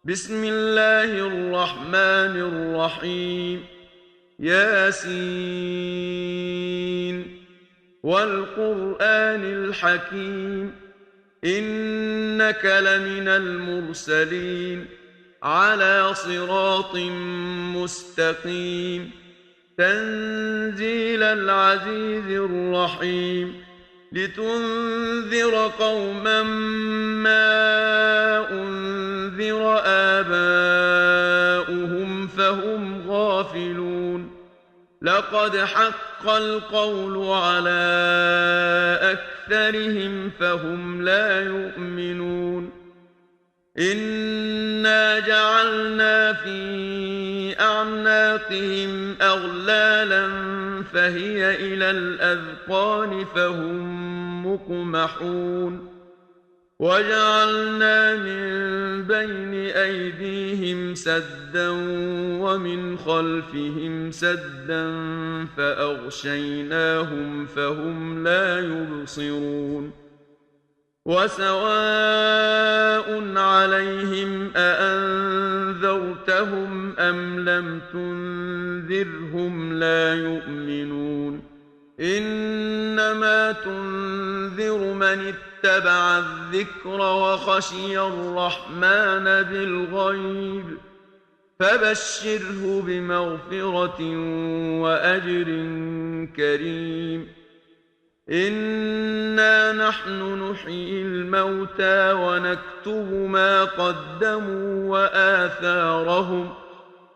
بسم الله الرحمن الرحيم. ياسين والقرآن الحكيم، إنك لمن المرسلين على صراط مستقيم. تنزيل العزيز الرحيم، لتنذر قوما ما أنذر آباؤهم فهم غافلون. لقد حق القول على أكثرهم فهم لا يؤمنون. إنا جعلنا في أعناقهم أغلالا فهي إلى الأذقان فهم مقمحون. وجعلنا من بين أيديهم سدا ومن خلفهم سدا فأغشيناهم فهم لا يبصرون. وسواء عليهم أأنذرتهم أم لم تنذرهم لا يؤمنون. إنما تنذر من اتبع الذكر وخشي الرحمن بالغيب، فبشره بمغفرة وأجر كريم. إنا نحن نحيي الموتى ونكتب ما قدموا وآثارهم،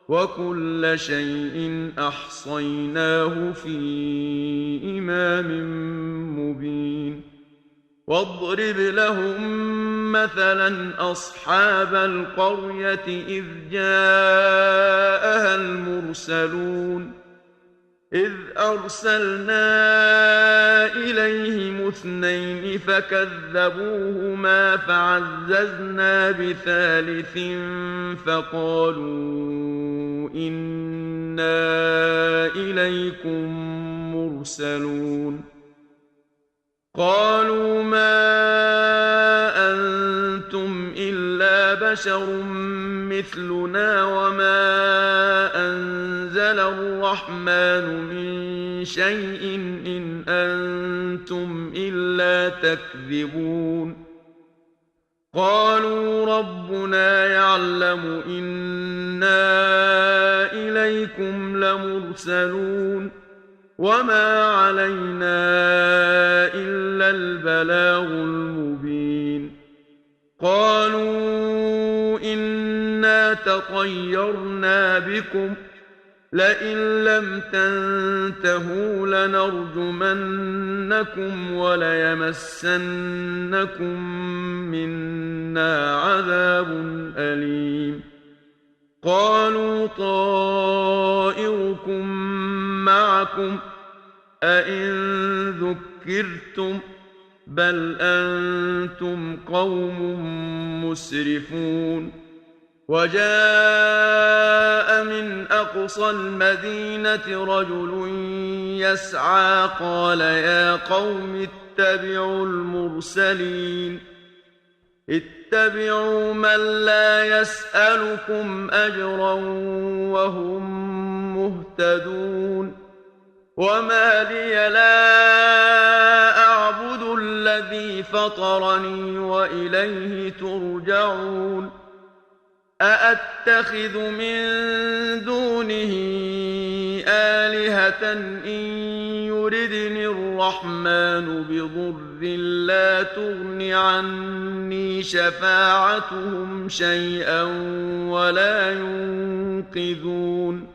وكل شيء أحصيناه في إمام مبين. واضرب لهم مثلا أصحاب القرية إذ جاءها المرسلون. إذ أرسلنا إليهم اثنين فكذبوهما فعززنا بثالث فقالوا إنا إليكم مرسلون. قالوا ما أنتم إلا بشر مثلنا وما أنزل الرحمن من شيء إن أنتم إلا تكذبون. قالوا ربنا يعلم إنا إليكم لمرسلون وما علينا إلا البلاغ المبين. قالوا إنا تطيرنا بكم لئن لم تنتهوا لنرجمنكم وليمسنكم منا عذاب أليم. قالوا طائركم معكم أئن ذكرتم بل أنتم قوم مسرفون. وجاء من أقصى المدينة رجل يسعى قال يا قوم اتبعوا المرسلين. اتبعوا من لا يسألكم أجرا وهم مهتدون. وما لي لا أعبد الذي فطرني وإليه ترجعون. أأتخذ من دونه آلهة إن يردني الرحمن بضر لا تغن عني شفاعتهم شيئا ولا ينقذون.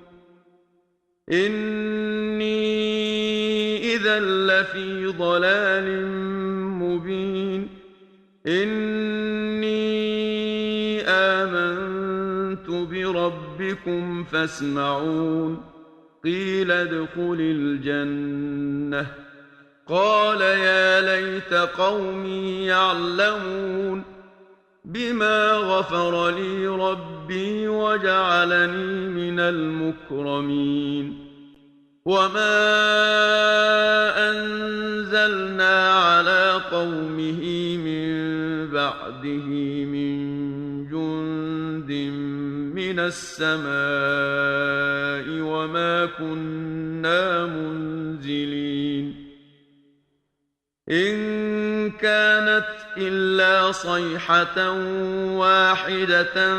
إني إذا لفي ضلال مبين. إني آمنت بربكم فاسمعون. قيل ادخل الجنة. قال يا ليت قومي يعلمون بما غفر لي ربي وجعلني من المكرمين. وما أنزلنا على قومه من بعده من جند من السماء وما كنا منزلين إن كانت إلا صيحة واحدة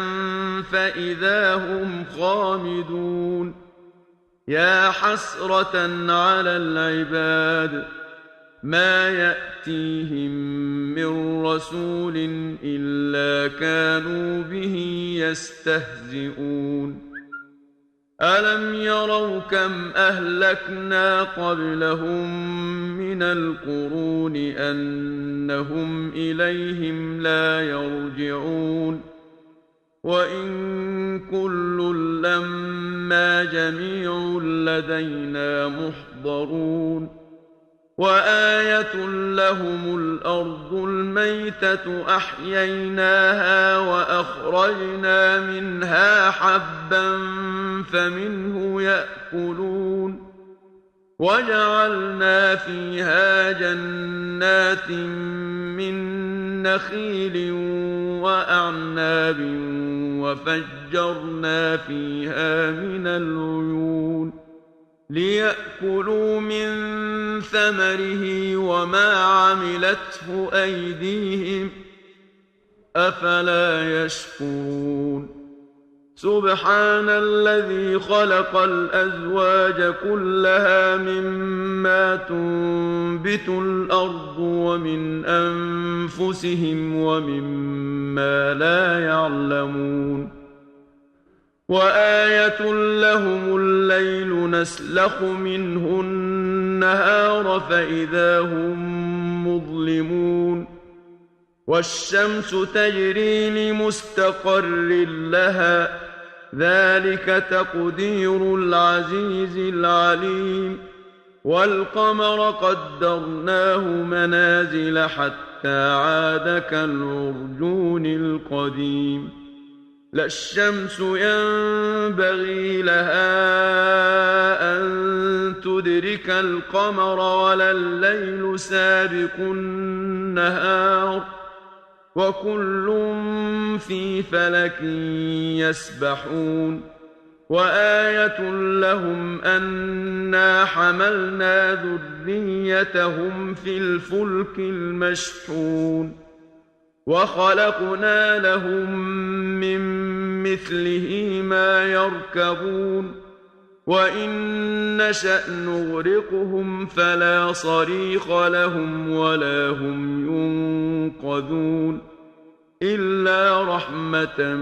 فإذا هم خامدون يا حسرة على العباد ما يأتيهم من رسول إلا كانوا به يستهزئون ألم يروا كم أهلكنا قبلهم من القرون أنهم إليهم لا يرجعون وإن كل لما جميع لدينا محضرون وآية لهم الأرض الميتة أحييناها وأخرجنا منها حبا فمنه يأكلون وجعلنا فيها جنات من نخيل وأعناب وفجرنا فيها من العيون ليأكلوا من ثمره وما عملته أيديهم أفلا يشكرون سبحان الذي خلق الأزواج كلها مما تنبت الأرض ومن أنفسهم ومما لا يعلمون وآية لهم الليل نسلخ منه النهار فإذا هم مظلمون والشمس تجري لمستقر لها ذلك تقدير العزيز العليم والقمر قدرناه منازل حتى عاد كالعرجون القديم لا الشمس ينبغي لها أن تدرك القمر ولا الليل سابق النهار وكل في فلك يسبحون وآية لهم أنا حملنا ذريتهم في الفلك المشحون وخلقنا لهم من مثله ما يركبون وإن نشأ نغرقهم فلا صريخ لهم ولا هم ينقذون إلا رحمة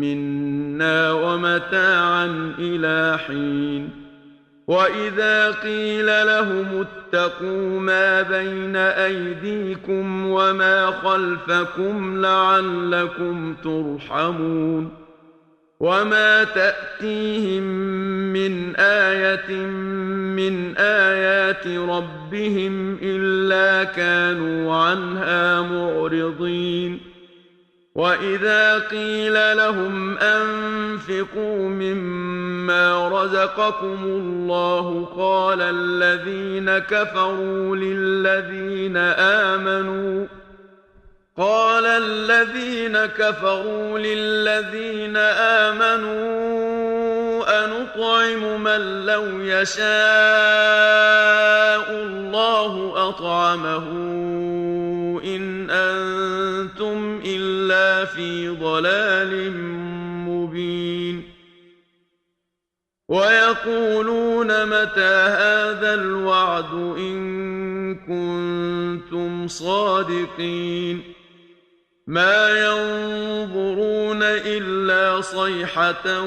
منا ومتاعا إلى حين وإذا قيل لهم اتقوا ما بين أيديكم وما خلفكم لعلكم ترحمون وما تأتيهم من آية من آيات ربهم إلا كانوا عنها معرضين وإذا قيل لهم أنفقوا مما رزقكم الله قال الذين كفروا للذين آمنوا أنطعم من لو يشاء الله أطعمه إن أنتم إلا في ضلال مبين ويقولون متى هذا الوعد إن كنتم صادقين ما ينظرون إلا صيحة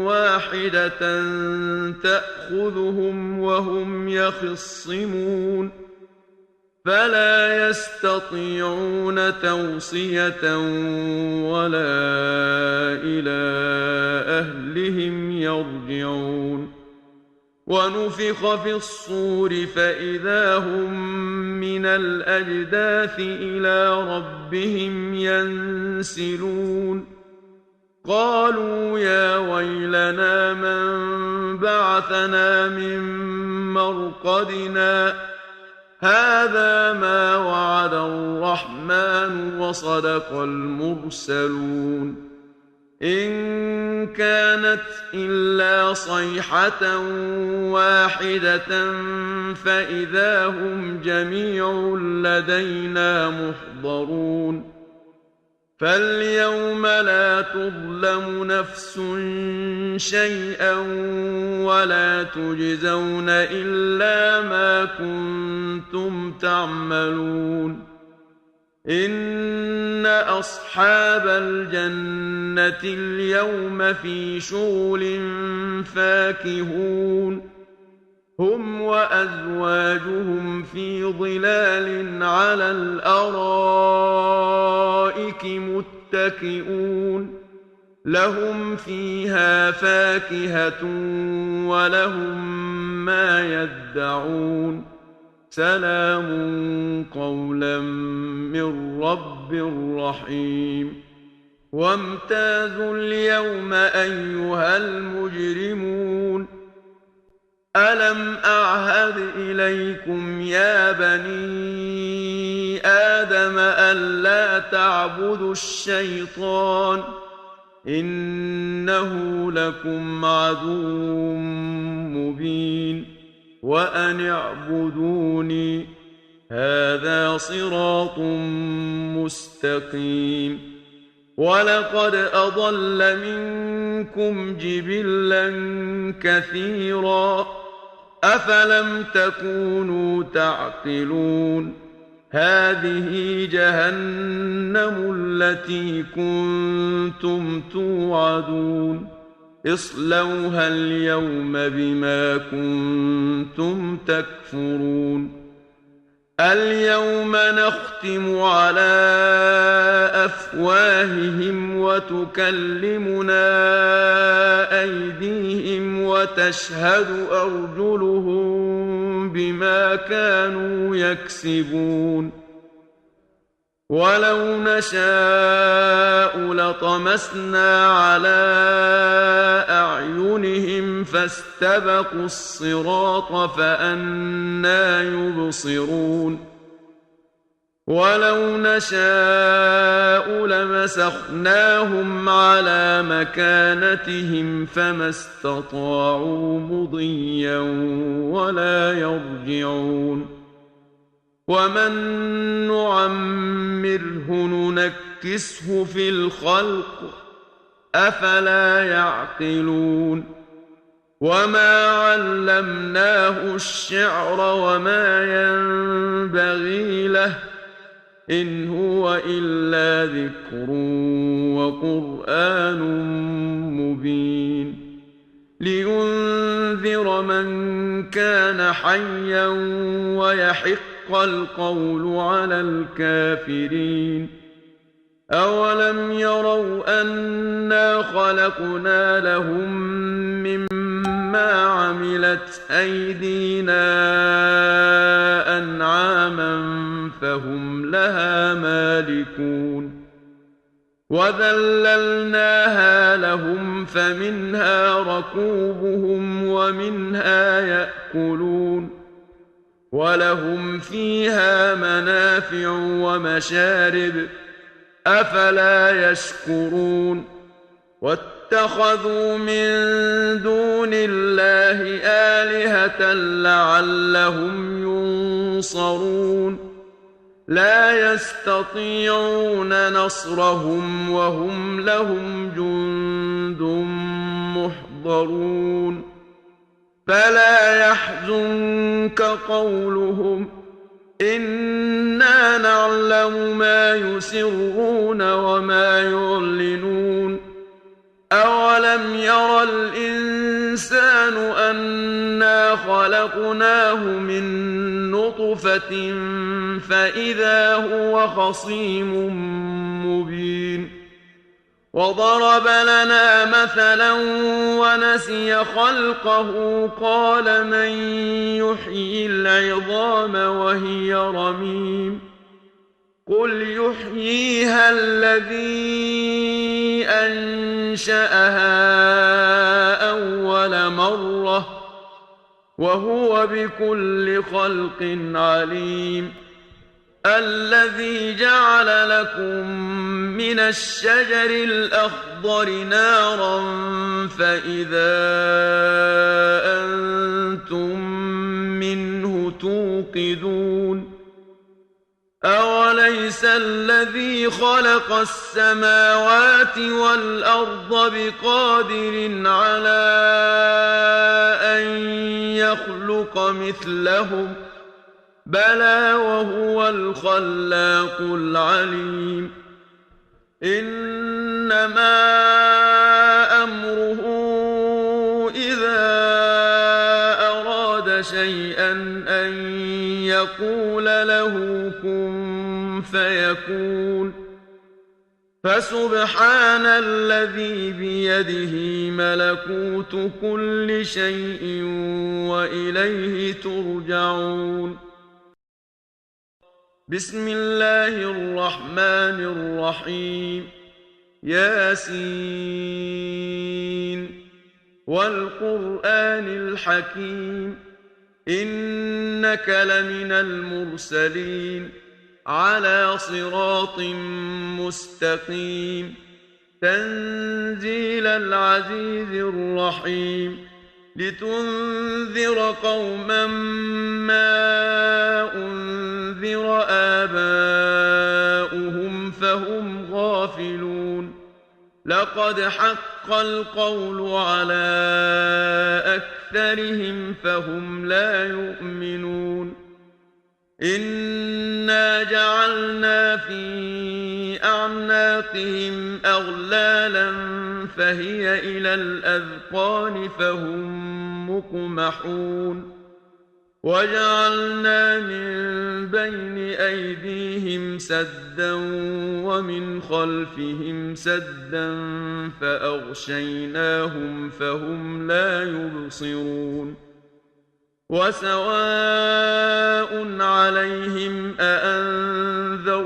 واحدة تأخذهم وهم يخصمون فلا يستطيعون توصية ولا إلى أهلهم يرجعون ونفخ في الصور فإذا هم من الأجداث إلى ربهم ينسلون قالوا يا ويلنا من بعثنا من مرقدنا هذا ما وعد الرحمن وصدق المرسلون إن كانت إلا صيحة واحدة فإذا هم جميع لدينا محضرون فاليوم لا تظلم نفس شيئا ولا تجزون إلا ما كنتم تعملون إن أصحاب الجنة اليوم في شغل فاكهون هم وأزواجهم في ظلال على الأرائك متكئون لهم فيها فاكهة ولهم ما يدعون سلام قولا من رب رحيم وامتازوا اليوم أيها المجرمون ألم أعهد إليكم يا بني آدم ألا تعبدوا الشيطان إنه لكم عدو مبين وأن اعبدوني هذا صراط مستقيم ولقد أضل منكم جبلا كثيرا أفلم تكونوا تعقلون هذه جهنم التي كنتم توعدون اصلوها اليوم بما كنتم تكفرون اليوم نختم على أفواههم وتكلمنا أيديهم وتشهد أرجلهم بما كانوا يكسبون ولو نشاء لطمسنا على أعينهم فاستبقوا الصراط فأنى يبصرون ولو نشاء لمسخناهم على مكانتهم فما استطاعوا مضيا ولا يرجعون ومن نعمره ننكسه في الخلق أفلا يعقلون وما علمناه الشعر وما ينبغي له إن هو إلا ذكر وقرآن مبين لينذر من كان حيا ويحق القول على الكافرين أولم يروا أنا خلقنا لهم مما عملت أيدينا أنعاما فهم لها مالكون وذللناها لهم فمنها ركوبهم ومنها يأكلون ولهم فيها منافع ومشارب أفلا يشكرون واتخذوا من دون الله آلهة لعلهم ينصرون لا يستطيعون نصرهم وهم لهم جند محضرون فلا يحزنك قولهم إنا نعلم ما يسرون وما يعلنون أولم ير الإنسان أنا خلقناه من نطفة فإذا هو خصيم مبين وضرب لنا مثلا ونسي خلقه قال من يحيي العظام وهي رميم قل يحييها الذي أنشأها أول مرة وهو بكل خلق عليم الذي جعل لكم من الشجر الأخضر نارا فإذا أنتم منه توقدون أوليس الذي خلق السماوات والأرض بقادر على أن يخلق مثلهم بلى وهو الخلاق العليم إنما أمره إذا أراد شيئا أن يقول له كن فيكون فسبحان الذي بيده ملكوت كل شيء وإليه ترجعون بسم الله الرحمن الرحيم ياسين والقرآن الحكيم إنك لمن المرسلين على صراط مستقيم تنزيل العزيز الرحيم لتنذر قوما ما أنذر آباؤهم فهم غافلون لقد حق القول على أكثرهم فهم لا يؤمنون إنا جعلنا في أعناقهم أغلالا فهي إلى الأذقان فهم مقمحون وجعلنا من بين أيديهم سدا ومن خلفهم سدا فأغشيناهم فهم لا يبصرون وسواء عليهم أأنذرتهم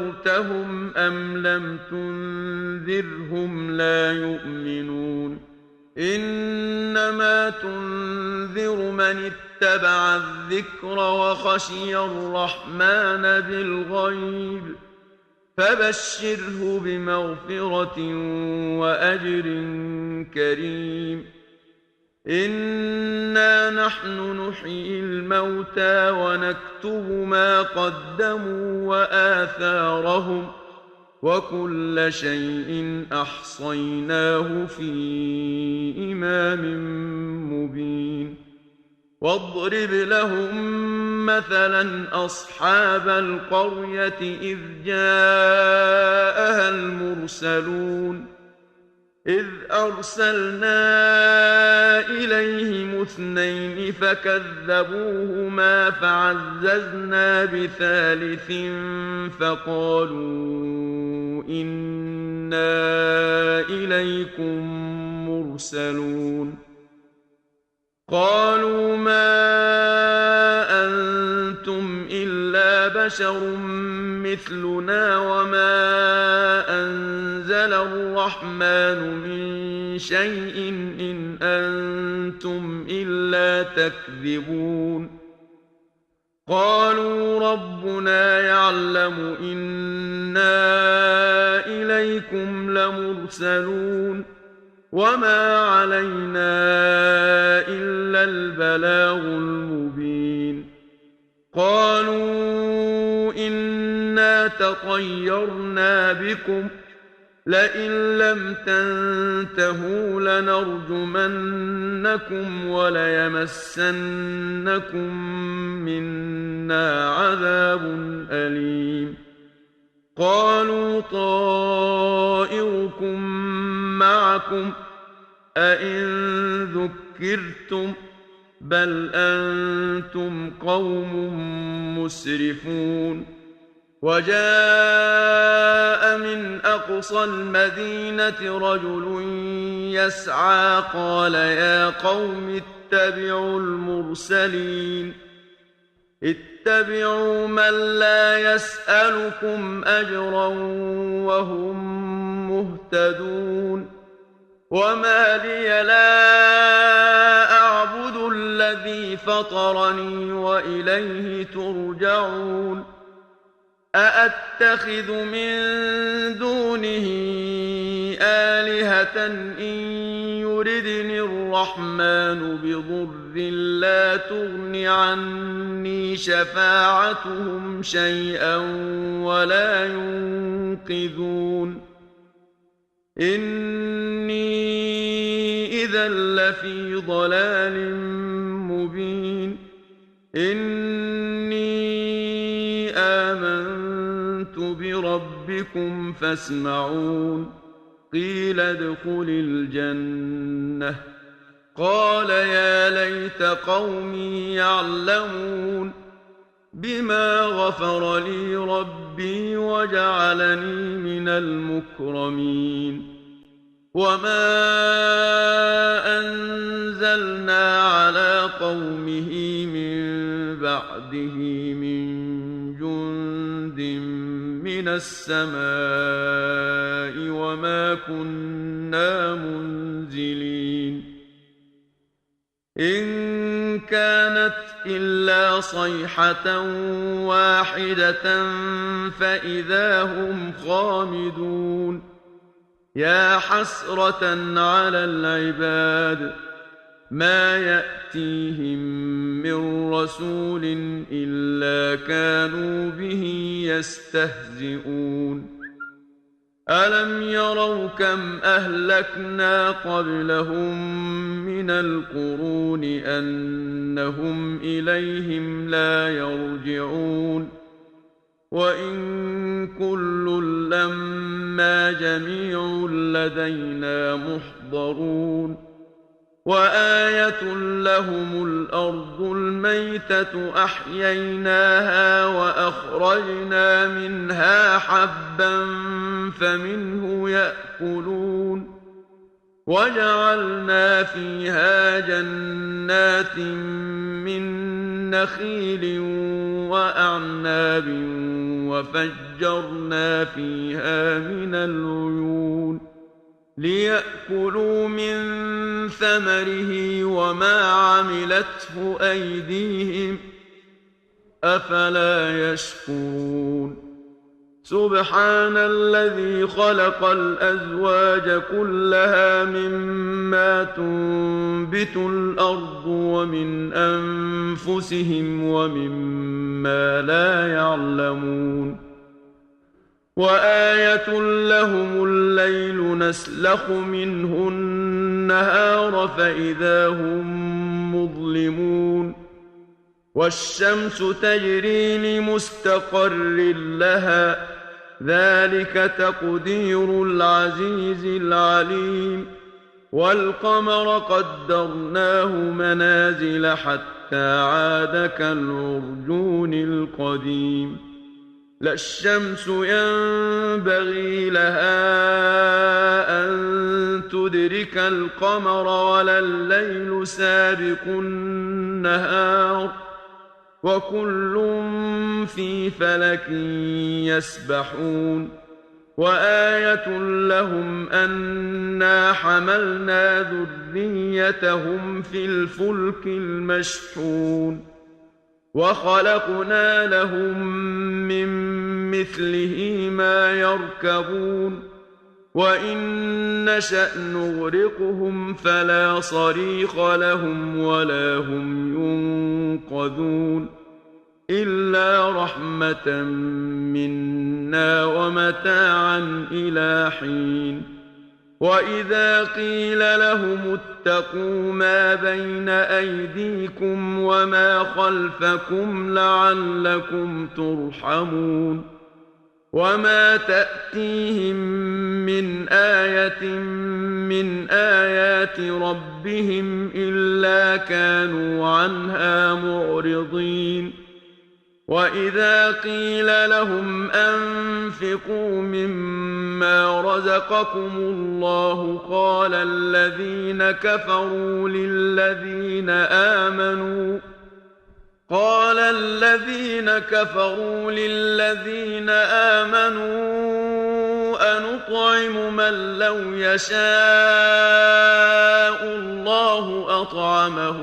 أم لم تنذرهم لا يؤمنون إنما تنذر من اتبع الذكر وخشي الرحمن بالغيب فبشره بمغفرة وأجر كريم إنا نحن نحيي الموتى ونكتب ما قدموا وآثارهم وكل شيء أحصيناه في إمام مبين واضرب لهم مثلا أصحاب القرية إذ جاءها المرسلون إذ أرسلنا إليهم اثنين فكذبوهما فعززنا بثالث فقالوا إنا إليكم مرسلون قالوا ما أنتم إلا بشر مثلنا وما أنزل الرحمن من شيء إن أنتم إلا تكذبون قالوا ربنا يعلم إنا إليكم لمرسلون وما علينا إلا البلاغ المبين قالوا إنا تطيرنا بكم لئن لم تنتهوا لنرجمنكم وليمسنكم منا عذاب أليم قالوا طائركم معكم أئن ذكرتم بل أنتم قوم مسرفون وجاء من أقصى المدينة رجل يسعى قال يا قوم اتبعوا المرسلين اتبعوا من لا يسألكم أجرا وهم مهتدون وما لي لا أعبد الذي فطرني وإليه ترجعون أأتخذ من دونه آلهة إن يردني الرحمن بضر لا تغن عني شفاعتهم شيئا ولا ينقذون إني إذا لفي ضلال مبين إني آمنت بربكم فاسمعون قيل ادخل الجنة قال يا ليت قومي يعلمون بما غفر لي ربي وجعلني من المكرمين وما أنزلنا على قومه من بعده من جند من السماء وما كنا منزلين إن كانت إلا صيحة واحدة فإذا هم خامدون يا حسرة على العباد ما يأتيهم من رسول إلا كانوا به يستهزئون ألم يروا كم أهلكنا قبلهم من القرون أنهم إليهم لا يرجعون وإن كل لما جميع لدينا محضرون وآية لهم الأرض الميتة أحييناها وأخرجنا منها حبا فمنه يأكلون وجعلنا فيها جنات من نخيل وأعناب وفجرنا فيها من العيون ليأكلوا من ثمره وما عملته أيديهم أفلا يشكرون سبحان الذي خلق الأزواج كلها مما تنبت الأرض ومن أنفسهم ومما لا يعلمون وآية لهم الليل نسلخ منه النهار فإذا هم مظلمون والشمس تجري لمستقر لها ذلك تقدير العزيز العليم والقمر قدرناه منازل حتى عاد كالعرجون القديم لا الشمس ينبغي لها أن تدرك القمر ولا الليل سابق النهار وكل في فلك يسبحون وآية لهم أنا حملنا ذريتهم في الفلك المشحون وخلقنا لهم من مثله ما يركبون وإن نشأ نغرقهم فلا صريخ لهم ولا هم ينقذون إلا رحمة منا ومتاعا إلى حين وإذا قيل لهم اتقوا ما بين أيديكم وما خلفكم لعلكم ترحمون وما تأتيهم من آية من آيات ربهم إلا كانوا عنها معرضين وإذا قيل لهم أنفقوا مما رزقكم الله قال الذين كفروا للذين آمنوا أنطعم من لو يشاء الله أطعمه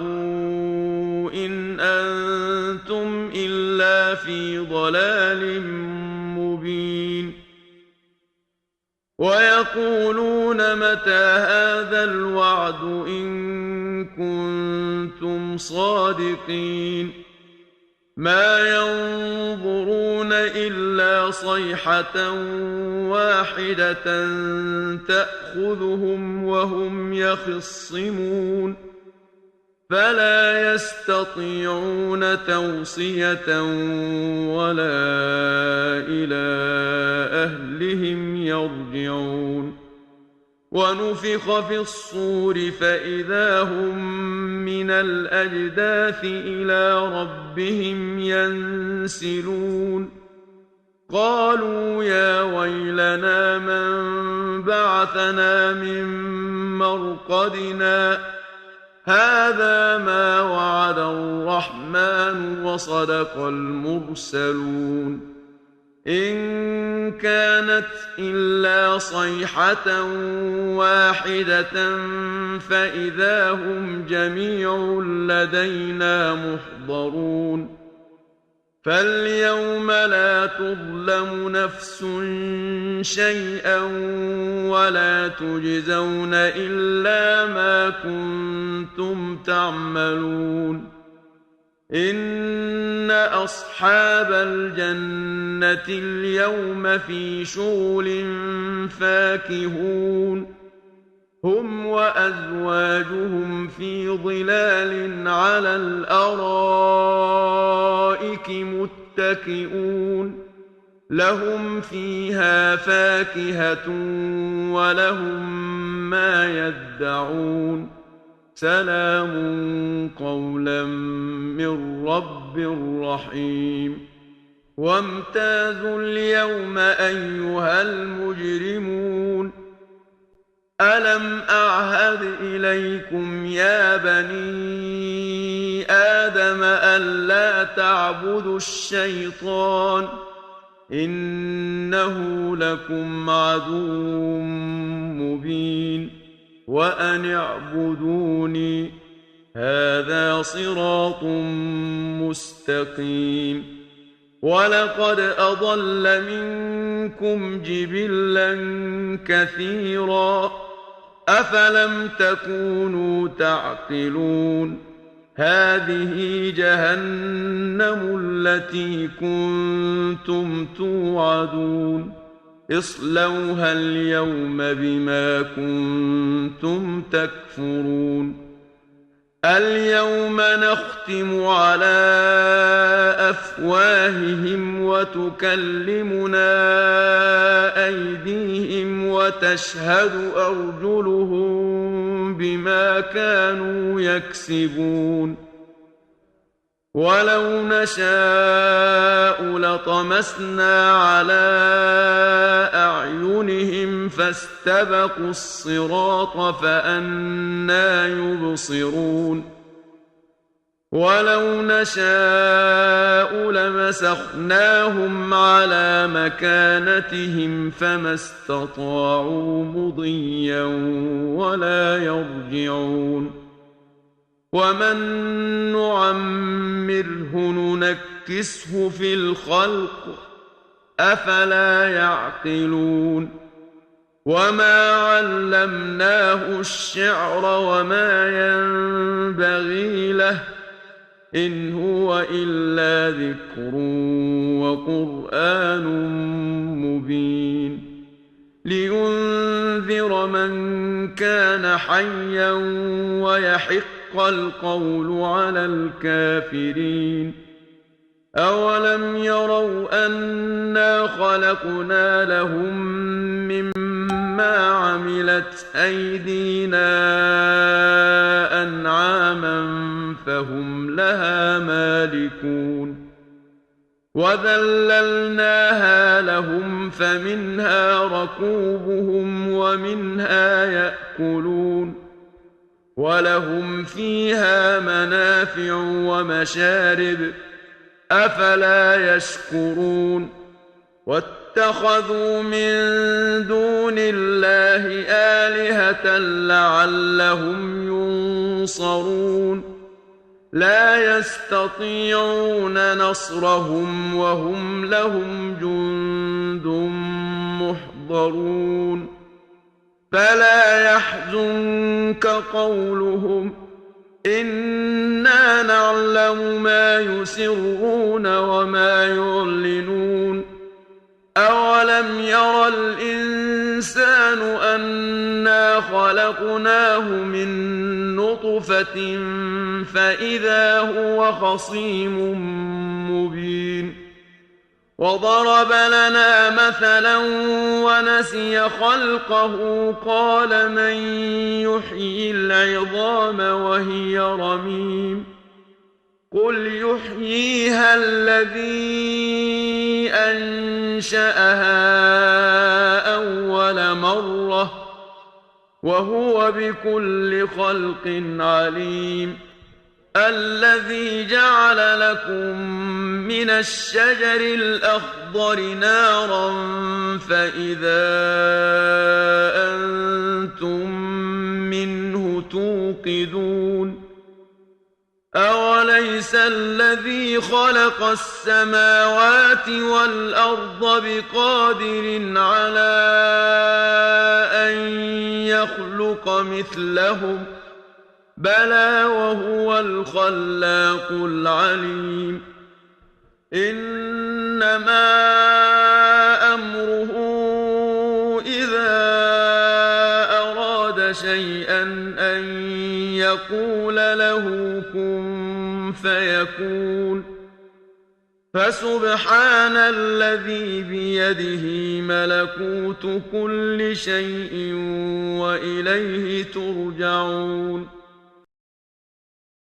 إن أنتم إلا في ضلال ويقولون متى هذا الوعد إن كنتم صادقين ما ينظرون إلا صيحة واحدة تأخذهم وهم يخصمون فلا يستطيعون توصية ولا إلى أهلهم يرجعون ونفخ في الصور فإذا هم من الأجداث إلى ربهم ينسلون قالوا يا ويلنا من بعثنا من مرقدنا هذا ما وعد الرحمن وصدق المرسلون إن كانت إلا صيحة واحدة فإذا هم جميع لدينا محضرون فاليوم لا تظلم نفس شيئا ولا تجزون إلا ما كنتم تعملون إن أصحاب الجنة اليوم في شغل فاكهون هم وأزواجهم في ظلال على الأرائك متكئون لهم فيها فاكهة ولهم ما يدعون سلام قولا من رب رحيم وامتازوا اليوم أيها المجرمون ألم أعهد إليكم يا بني آدم ألا تعبدوا الشيطان إنه لكم عدو مبين وأن اعبدوني هذا صراط مستقيم ولقد أضل منكم جبلا كثيرا أفلم تكونوا تعقلون هذه جهنم التي كنتم توعدون اصلوها اليوم بما كنتم تكفرون اليوم نختم على أفواههم وتكلمنا أيديهم وتشهد أرجلهم بما كانوا يكسبون ولو نشاء لطمسنا على أعينهم فاستبقوا الصراط فأنى يبصرون ولو نشاء لمسخناهم على مكانتهم فما استطاعوا مضيا ولا يرجعون ومن نعمره ننكسه في الخلق أفلا يعقلون وما علمناه الشعر وما ينبغي له إن هو إلا ذكر وقرآن مبين لينذر من كان حيا ويحق القول على الكافرين أولم يروا أنا خلقنا لهم مما عملت أيدينا أنعاما فهم لها مالكون وذللناها لهم فمنها ركوبهم ومنها يأكلون ولهم فيها منافع ومشارب أفلا يشكرون واتخذوا من دون الله آلهة لعلهم ينصرون لا يستطيعون نصرهم وهم لهم جند محضرون فلا يحزنك قولهم إنا نعلم ما يسرون وما يعلنون أولم ير الإنسان أنا خلقناه من نطفة فإذا هو خصيم مبين وضرب لنا مثلا ونسي خلقه قال من يحيي العظام وهي رميم قل يحييها الذي أنشأها أول مرة وهو بكل خلق عليم الذي جعل لكم من الشجر الأخضر نارا فإذا أنتم منه توقدون أوليس الذي خلق السماوات والأرض بقادر على أن يخلق مثلهم بلى وهو الخلاق العليم إنما أمره إذا أراد شيئا أن يقول له كن فيكون فسبحان الذي بيده ملكوت كل شيء وإليه ترجعون